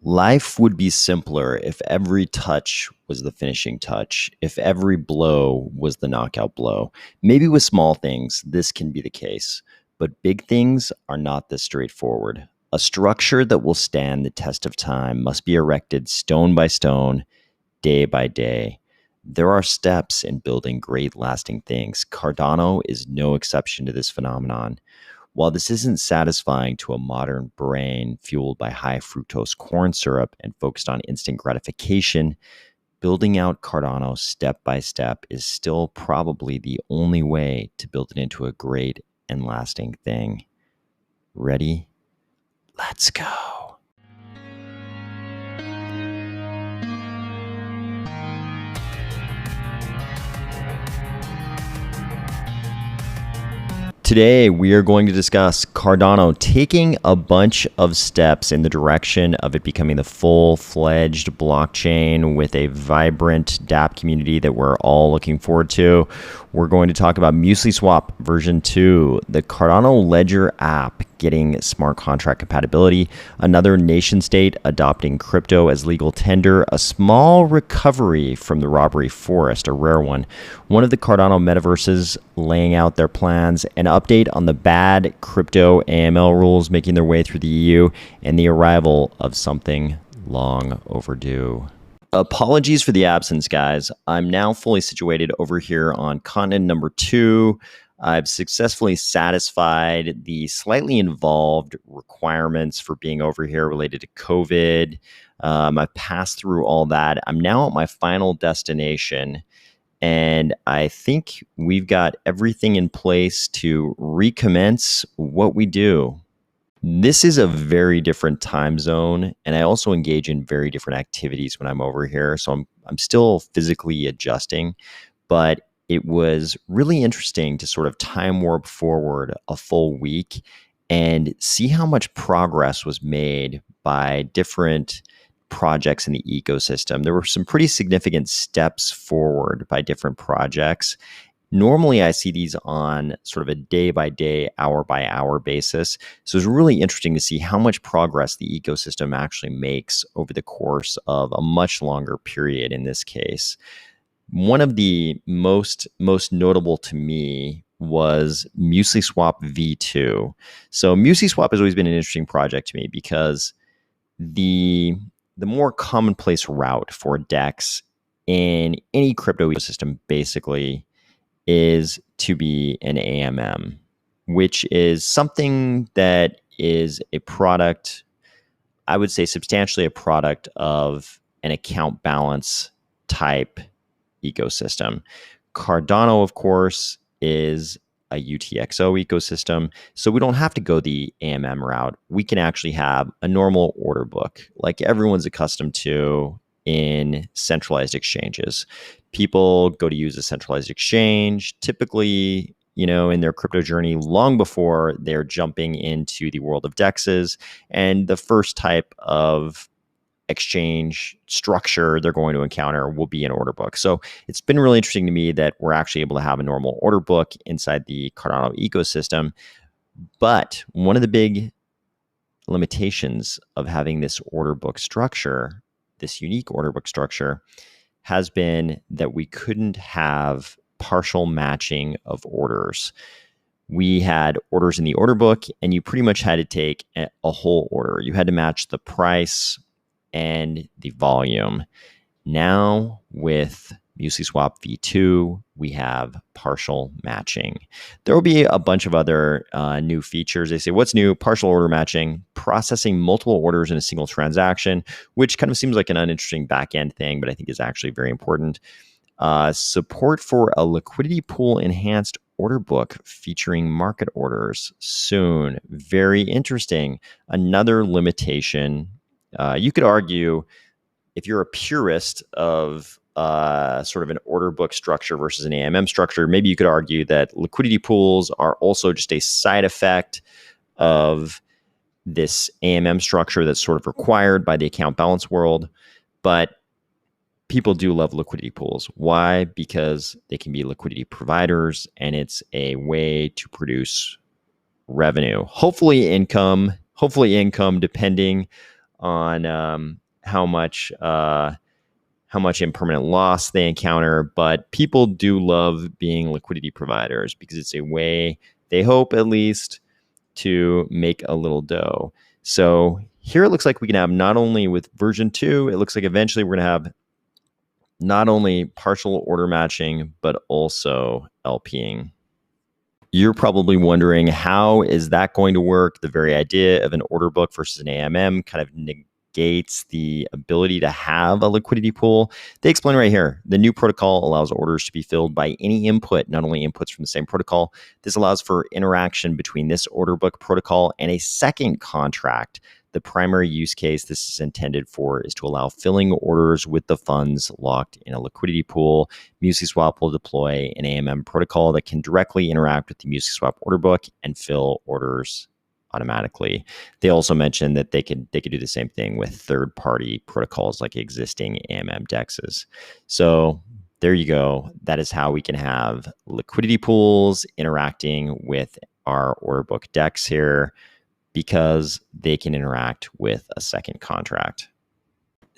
Life would be simpler if every touch was the finishing touch, if every blow was the knockout blow. Maybe with small things, this can be the case, but big things are not this straightforward. A structure that will stand the test of time must be erected stone by stone, day by day. There are steps in building great lasting things. Cardano is no exception to this phenomenon. While this isn't satisfying to a modern brain fueled by high fructose corn syrup and focused on instant gratification, building out Cardano step by step is still probably the only way to build it into a great and lasting thing. Ready? Let's go. Today, we are going to discuss Cardano taking a bunch of steps in the direction of it becoming the full-fledged blockchain with a vibrant dApp community that we're all looking forward to. We're going to talk about MuesliSwap version 2, the Cardano Ledger app getting smart contract compatibility, another nation state adopting crypto as legal tender, a small recovery from the Robbery forest, a rare one of the Cardano metaverses laying out their plans, an update on the bad crypto AML rules making their way through the EU, and the arrival of something long overdue. Apologies for the absence, guys. I'm now fully situated over here on continent number 2. I've successfully satisfied the slightly involved requirements for being over here related to COVID. I've passed through all that. I'm now at my final destination, and I think we've got everything in place to recommence what we do. This is a very different time zone, and I also engage in very different activities when I'm over here. So I'm still physically adjusting, but it was really interesting to sort of time warp forward a full week and see how much progress was made by different projects in the ecosystem. There were some pretty significant steps forward by different projects. Normally, I see these on sort of a day-by-day, hour-by-hour basis. So it's really interesting to see how much progress the ecosystem actually makes over the course of a much longer period in this case. One of the most notable to me was MuesliSwap v2. So MuesliSwap has always been an interesting project to me because the more commonplace route for DEX in any crypto ecosystem basically is to be an AMM, which is something that is a product, I would say substantially a product of an account balance type ecosystem. Cardano, of course, is a UTXO ecosystem, so we don't have to go the AMM route. We can actually have a normal order book like everyone's accustomed to in centralized exchanges. People go to use a centralized exchange, typically, in their crypto journey long before they're jumping into the world of DEXs. And the first type of exchange structure they're going to encounter will be an order book. So it's been really interesting to me that we're actually able to have a normal order book inside the Cardano ecosystem. But one of the big limitations of having this order book structure, this unique order book structure, has been that we couldn't have partial matching of orders. We had orders in the order book, and you pretty much had to take a whole order. You had to match the price and the volume. Now with MuesliSwap v2, we have partial matching. There will be a bunch of other new features. They say, what's new? Partial order matching, processing multiple orders in a single transaction, which kind of seems like an uninteresting back-end thing, but I think is actually very important. Support for a liquidity pool enhanced order book featuring market orders soon. Very interesting. Another limitation. You could argue, if you're a purist of sort of an order book structure versus an AMM structure, maybe you could argue that liquidity pools are also just a side effect of this AMM structure that's sort of required by the account balance world. But people do love liquidity pools. Why? Because they can be liquidity providers, and it's a way to produce revenue, hopefully income depending on how much impermanent loss they encounter, but people do love being liquidity providers because it's a way, they hope at least, to make a little dough. So here it looks like we can have, not only with version 2, it looks like eventually we're going to have not only partial order matching, but also LPing. You're probably wondering, how is that going to work? The very idea of an order book versus an AMM kind of negates the ability to have a liquidity pool. They explain right here, the new protocol allows orders to be filled by any input, not only inputs from the same protocol. This allows for interaction between this order book protocol and a second contract. The primary use case this is intended for is to allow filling orders with the funds locked in a liquidity pool. MuesliSwap will deploy an AMM protocol that can directly interact with the MuesliSwap order book and fill orders automatically. They also mentioned that they could do the same thing with third-party protocols like existing AMM dexes. So there you go. That is how we can have liquidity pools interacting with our order book dex here, because they can interact with a second contract.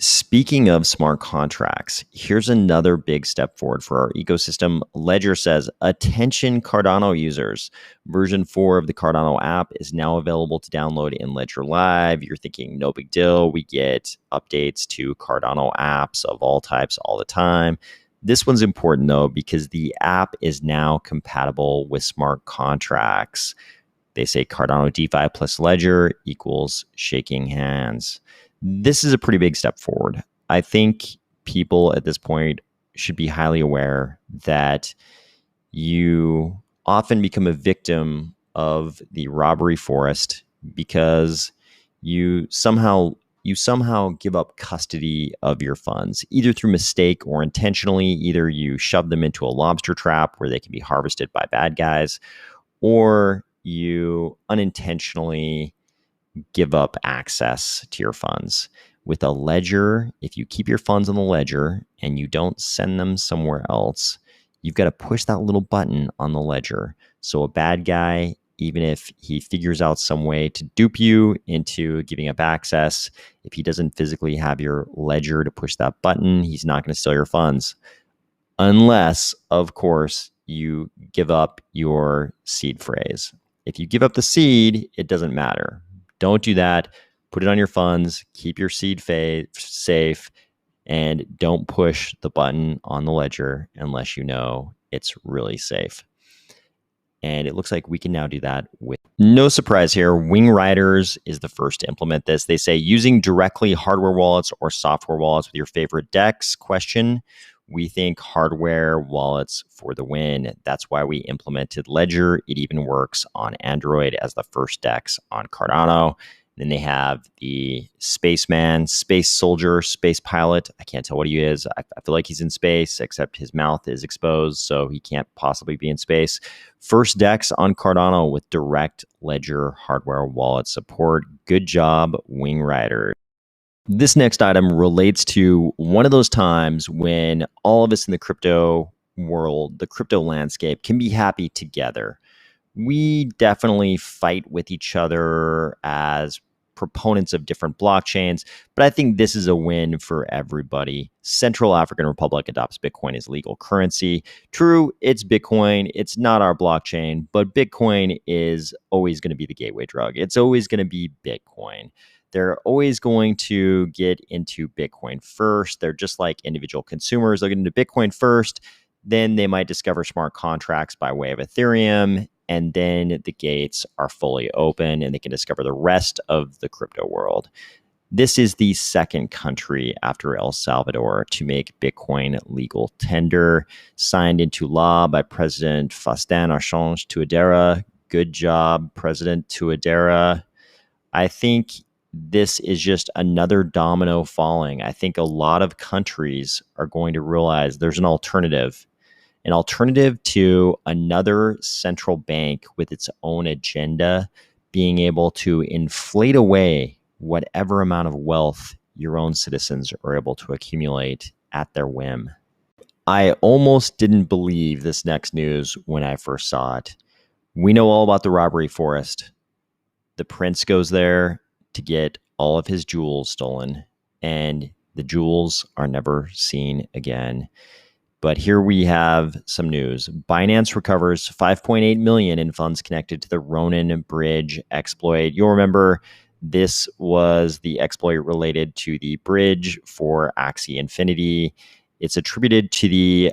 Speaking of smart contracts, here's another big step forward for our ecosystem. Ledger says, attention Cardano users. Version 4 of the Cardano app is now available to download in Ledger Live. You're thinking, no big deal. We get updates to Cardano apps of all types all the time. This one's important though, because the app is now compatible with smart contracts. They say Cardano DeFi plus Ledger equals shaking hands. This is a pretty big step forward. I think people at this point should be highly aware that you often become a victim of the robbery forest because you somehow give up custody of your funds, either through mistake or intentionally. Either you shove them into a lobster trap where they can be harvested by bad guys, or you unintentionally give up access to your funds. With a ledger, if you keep your funds on the ledger and you don't send them somewhere else, you've got to push that little button on the ledger. So a bad guy, even if he figures out some way to dupe you into giving up access, if he doesn't physically have your ledger to push that button, he's not going to steal your funds. Unless, of course, you give up your seed phrase. If you give up the seed, it doesn't matter. Don't do that. Put it on your funds. Keep your seed safe. And don't push the button on the ledger unless you know it's really safe. And it looks like we can now do that with no surprise here. Wingriders is the first to implement this. They say using directly hardware wallets or software wallets with your favorite DEX? We think hardware wallets for the win. That's why we implemented Ledger. It even works on Android as the first DEX on Cardano. Then they have the spaceman, space soldier, space pilot. I can't tell what he is. I feel like he's in space, except his mouth is exposed, so he can't possibly be in space. First DEX on Cardano with direct Ledger hardware wallet support. Good job, Wingriders. This next item relates to one of those times when all of us in the crypto world, the crypto landscape, can be happy together. We definitely fight with each other as proponents of different blockchains, but I think this is a win for everybody. Central African Republic adopts Bitcoin as legal currency. True, it's Bitcoin. It's not our blockchain, but Bitcoin is always going to be the gateway drug. It's always going to be Bitcoin. They're always going to get into Bitcoin first. They're just like individual consumers. They'll get into Bitcoin first. Then they might discover smart contracts by way of Ethereum. And then the gates are fully open and they can discover the rest of the crypto world. This is the second country after El Salvador to make Bitcoin legal tender, signed into law by President Faustin Archange Touadéra. Good job, President Touadéra. I think this is just another domino falling. I think a lot of countries are going to realize there's an alternative to another central bank with its own agenda being able to inflate away whatever amount of wealth your own citizens are able to accumulate at their whim. I almost didn't believe this next news when I first saw it. We know all about the robbery forest. The prince goes there to get all of his jewels stolen, and the jewels are never seen again. But here we have some news. Binance recovers 5.8 million in funds connected to the Ronin bridge exploit. You'll remember this was the exploit related to the bridge for Axie Infinity. It's attributed to the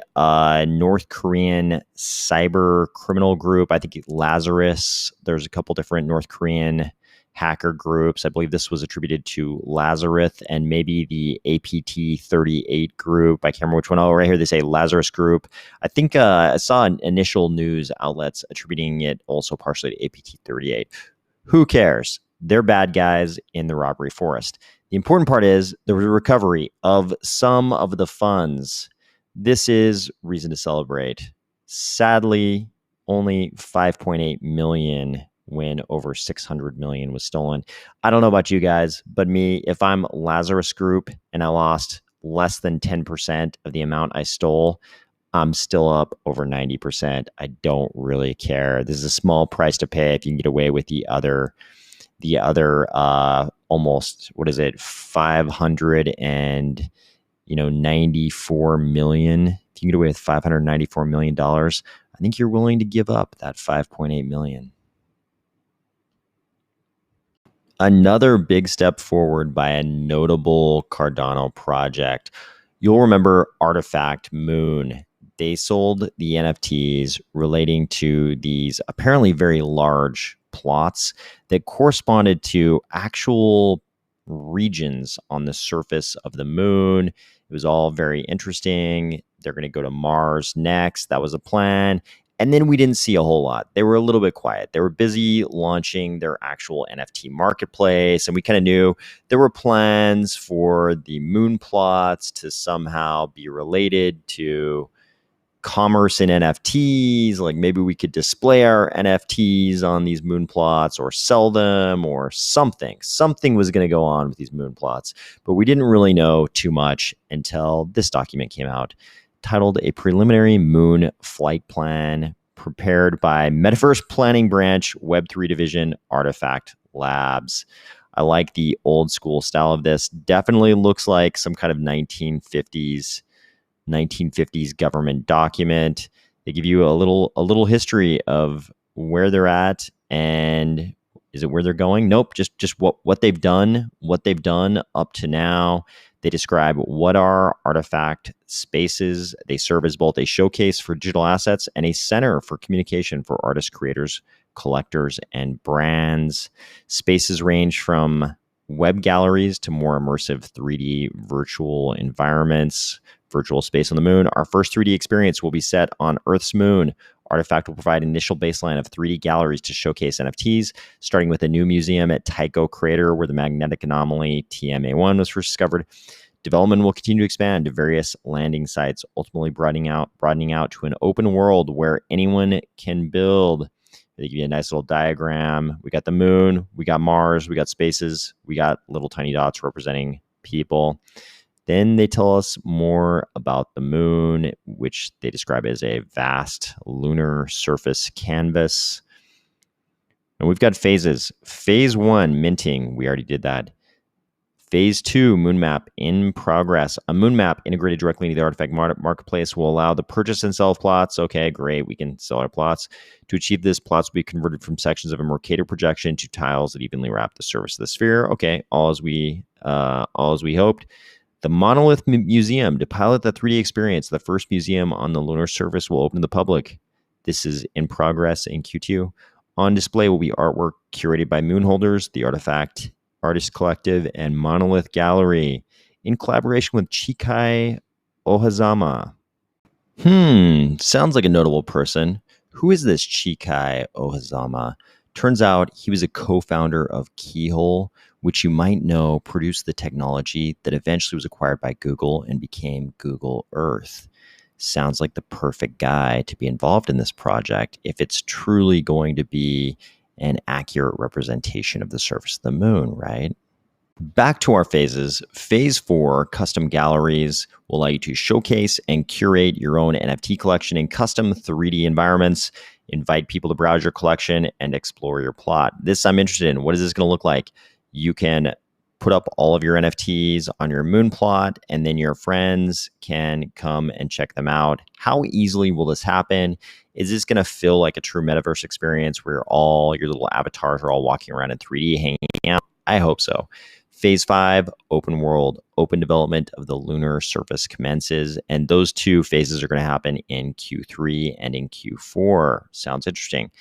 North Korean cyber criminal group. I think Lazarus. There's a couple different North Korean hacker groups. I believe this was attributed to Lazarus and maybe the APT38 group. I can't remember which one. Oh, right here they say Lazarus group. I think I saw initial news outlets attributing it also partially to APT38. Who cares? They're bad guys in the robbery forest. The important part is the recovery of some of the funds. This is reason to celebrate. Sadly, only 5.8 million when over 600 million was stolen. I don't know about you guys, but me, if I'm Lazarus Group and I lost less than 10% of the amount I stole, I'm still up over 90%. I don't really care. This is a small price to pay if you can get away with the other almost, what is it, 594 million. If you can get away with $594 million, I think you're willing to give up that 5.8 million. Another big step forward by a notable Cardano project. You'll remember Artifct Moon. They sold the NFTs relating to these apparently very large plots that corresponded to actual regions on the surface of the moon. It was all very interesting. They're going to go to Mars next. That was a plan. And then we didn't see a whole lot. They were a little bit quiet. They were busy launching their actual NFT marketplace. And we kind of knew there were plans for the moon plots to somehow be related to commerce in NFTs. Like maybe we could display our NFTs on these moon plots or sell them or something. Something was going to go on with these moon plots. But we didn't really know too much until this document came out, titled A Preliminary Moon Flight Plan, prepared by Metaverse Planning Branch, Web3 Division, Artifact Labs. I like the old school style of this. Definitely looks like some kind of 1950s government document. They give you a little history of where they're at and is it where they're going? Nope, just what they've done up to now. They describe what are Artifact spaces. They serve as both a showcase for digital assets and a center for communication for artists, creators, collectors, and brands. Spaces range from web galleries to more immersive 3D virtual environments. Virtual space on the moon. Our first 3D experience will be set on Earth's moon. Artifact will provide initial baseline of 3D galleries to showcase NFTs, starting with a new museum at Tycho Crater, where the magnetic anomaly TMA1 was first discovered. Development will continue to expand to various landing sites, ultimately broadening out to an open world where anyone can build. They give you a nice little diagram. We got the moon, we got Mars, we got spaces, we got little tiny dots representing people. Then they tell us more about the moon, which they describe as a vast lunar surface canvas. And we've got phases. Phase 1, minting. We already did that. Phase 2, moon map in progress. A moon map integrated directly into the Artifact marketplace will allow the purchase and sell of plots. Okay, great. We can sell our plots. To achieve this, plots will be converted from sections of a Mercator projection to tiles that evenly wrap the surface of the sphere. Okay, all as we hoped. The Monolith Museum. To pilot the 3D experience, the first museum on the lunar surface will open to the public. This is in progress in Q2. On display will be artwork curated by Moonholders, the Artifact Artist Collective, and Monolith Gallery in collaboration with Chikai Ohazama. Sounds like a notable person. Who is this Chikai Ohazama? Turns out he was a co-founder of Keyhole, which you might know produced the technology that eventually was acquired by Google and became Google Earth. Sounds like the perfect guy to be involved in this project if it's truly going to be an accurate representation of the surface of the moon, right? Back to our phases. Phase 4, custom galleries, will allow you to showcase and curate your own NFT collection in custom 3D environments, invite people to browse your collection, and explore your plot. This I'm interested in. What is this going to look like? You can put up all of your NFTs on your moon plot, and then your friends can come and check them out. How easily will this happen? Is this going to feel like a true metaverse experience where all your little avatars are all walking around in 3D hanging out? I hope so. Phase 5, open world, open development of the lunar surface commences. And those two phases are going to happen in Q3 and in Q4. Sounds interesting.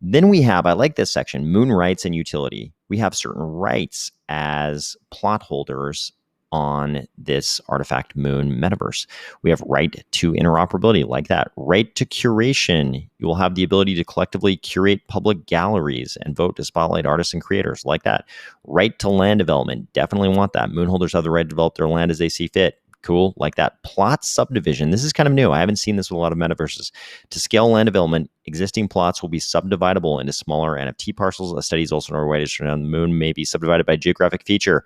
Then we have, I like this section, moon rights and utility. We have certain rights as plot holders on this Artifact Moon metaverse. We have right to interoperability, like that. Right to curation. You will have the ability to collectively curate public galleries and vote to spotlight artists and creators, like that. Right to land development. Definitely want that. Moon holders have the right to develop their land as they see fit. Cool, like that. Plot subdivision. This is kind of new. I haven't seen this with a lot of metaverses. To scale land development, existing plots will be subdividable into smaller NFT parcels. A study is also underway to turn on the moon may be subdivided by geographic feature.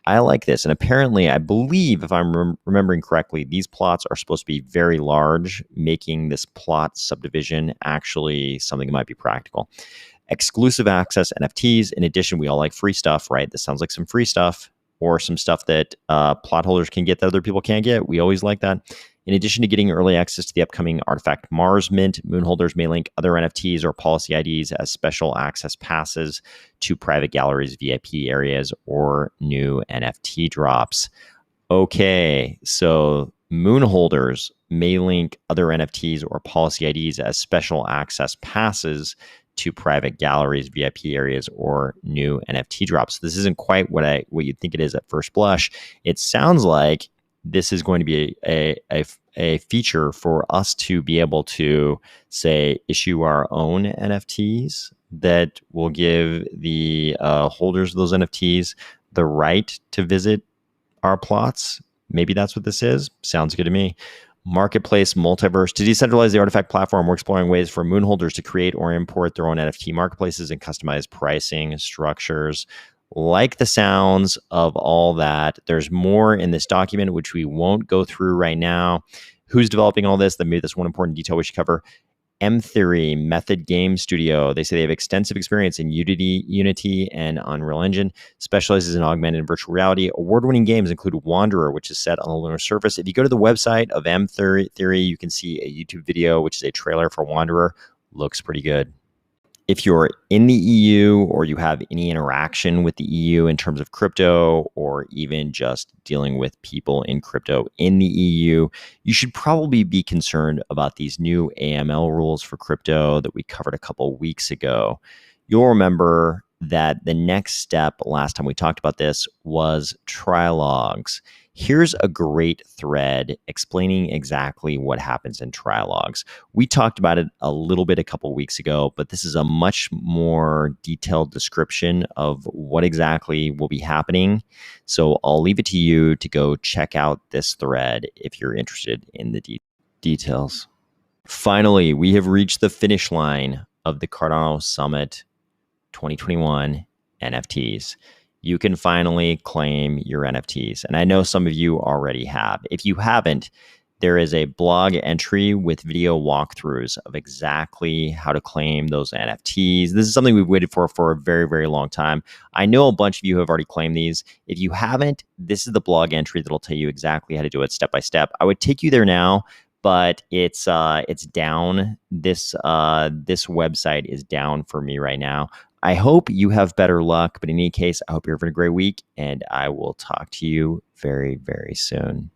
I like this. And apparently, I believe, if I'm remembering correctly, these plots are supposed to be very large, making this plot subdivision actually something that might be practical. Exclusive access NFTs. In addition, we all like free stuff, right? This sounds like some free stuff, or some stuff that plot holders can get that other people can't get. We always like that. In addition to getting early access to the upcoming Artifact Mars mint, moon holders may link other NFTs or policy IDs as special access passes to private galleries, VIP areas, or new NFT drops. Okay, so moon holders may link other NFTs or policy IDs as special access passes to private galleries, VIP areas, or new NFT drops. This isn't quite what you'd think it is at first blush. It sounds like this is going to be a feature for us to be able to, say, issue our own NFTs that will give the holders of those NFTs the right to visit our plots. Maybe that's what this is. Sounds good to me. Marketplace multiverse. To decentralize the Artifact platform, we're exploring ways for moon holders to create or import their own NFT marketplaces and customize pricing structures. Like the sounds of all that. There's more in this document, which we won't go through right now. Who's developing all this? Maybe that's one important detail we should cover. M Theory Method Game Studio. They say they have extensive experience in Unity and Unreal Engine, specializes in augmented and virtual reality. Award-winning games include Wanderer, which is set on the lunar surface. If you go to the website of M Theory, you can see a YouTube video, which is a trailer for Wanderer. Looks pretty good. If you're in the EU or you have any interaction with the EU in terms of crypto, or even just dealing with people in crypto in the EU, you should probably be concerned about these new AML rules for crypto that we covered a couple weeks ago. You'll remember that the next step last time we talked about this was Trilogues. Here's a great thread explaining exactly what happens in Trilogues. We talked about it a little bit a couple weeks ago, but this is a much more detailed description of what exactly will be happening. So I'll leave it to you to go check out this thread if you're interested in the details. Finally, we have reached the finish line of the Cardano Summit 2021 NFTs. You can finally claim your NFTs. And I know some of you already have. If you haven't, there is a blog entry with video walkthroughs of exactly how to claim those NFTs. This is something we've waited for a very, very long time. I know a bunch of you have already claimed these. If you haven't, this is the blog entry that'll tell you exactly how to do it step by step. I would take you there now, but it's down. This website is down for me right now. I hope you have better luck, but in any case, I hope you're having a great week, and I will talk to you very, very soon.